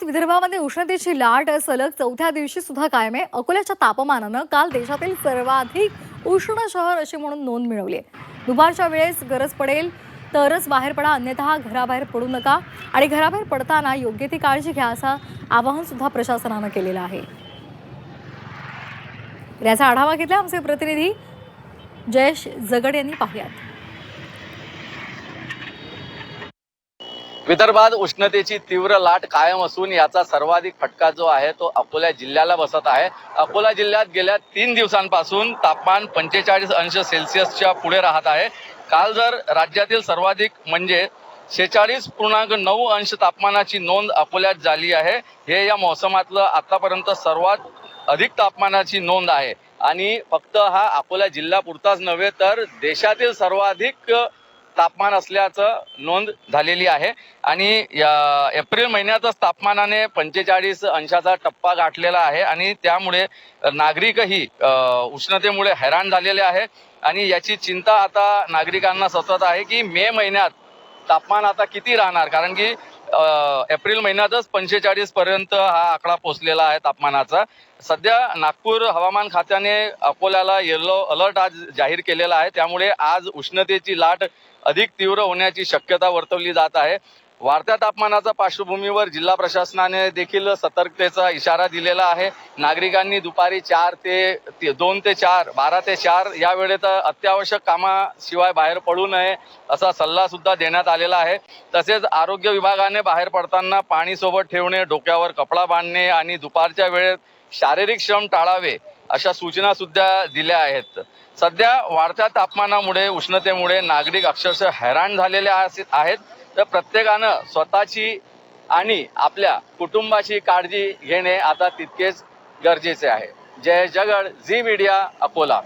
विदर्भामध्ये उष्णतेची लाट सलग चौथ्या दिवशी सुद्धा कायम आहे. अकोल्याच्या तापमानानं काल देशातील सर्वाधिक उष्ण शहर अशी म्हणून नोंद मिळवली आहे. दुपारच्या वेळेस गरज पडेल तरच बाहेर पडा, अन्यथा घराबाहेर पडू नका आणि घराबाहेर पडताना योग्य ती काळजी घ्या, असं आवाहन सुद्धा प्रशासनानं केलेलं आहे. याचा आढावा घेतला आमचे प्रतिनिधी जयेश जगड यांनी. पाहुयात. विदर्भात उष्णतेची तीव्र लाट कायम असून याचा सर्वाधिक फटका जो आहे तो अकोला जिल्ह्याला बसत आहे. अकोला जिल्ह्यात गेल्या 3 दिवसांपासून तापमान 45 अंश सेल्सिअसच्या पुढे राहत आहे. काल जर राज्यातील सर्वाधिक म्हणजे 46.9 अंश तापमानाची नोंद अकोल्यात झाली आहे. हे या मोसमातलं आतापर्यंत सर्वात अधिक तापमानाची नोंद आहे आणि फक्त हा अकोला जिल्हा पुरताच नव्हे तर देशातील सर्वाधिक तापमान असल्याचं नोंद झालेली आहे. आणि एप्रिल महिन्यातच तापमानाने 45 अंशाचा टप्पा गाठलेला आहे आणि त्यामुळे नागरिकही उष्णतेमुळे हैराण झालेले आहे. आणि याची चिंता आता नागरिकांना सतत आहे की मे महिन्यात तापमान आता किती राहणार, कारण की एप्रिल महिन्यातच 45 पर्यंत हा आकडा पोहोचलेला आहे तापमानाचा. सध्या नागपूर हवामान खात्याने अकोल्याला येलो अलर्ट आज जाहीर केलेला आहे. त्यामुळे आज उष्णतेची लाट अधिक तीव्र होण्याची शक्यता वर्तवली जात आहे. वाढत्या तापमानाच्या पार्श्वभूमीवर जिल्हा प्रशासनाने देखील सतर्कतेचा इशारा दिलेला आहे. नागरिकांनी दुपारी 2 ते 4 12 ते 4 या वेळेत अत्यावश्यक कामाशिवाय बाहेर पडू नये असा सल्ला सुद्धा देण्यात आलेला आहे. तसेच आरोग्य विभागाने बाहेर पडताना पाणी सोबत ठेवणे, डोक्यावर कपडा बांधणे आणि दुपारच्या वेळेत शारीरिक श्रम टाळावे अशा सूचना सुद्धा दिल्या आहेत. सध्या वाढत्या तापमानामुळे उष्णतेमुळे नागरिक अक्षरशः हैराण झालेले आहेत. तर प्रत्येकानं स्वतःची आणि आपल्या कुटुंबाची काळजी घेणे आता तितकेच गरजेचे आहे. जय जगड, झी मीडिया, अकोला.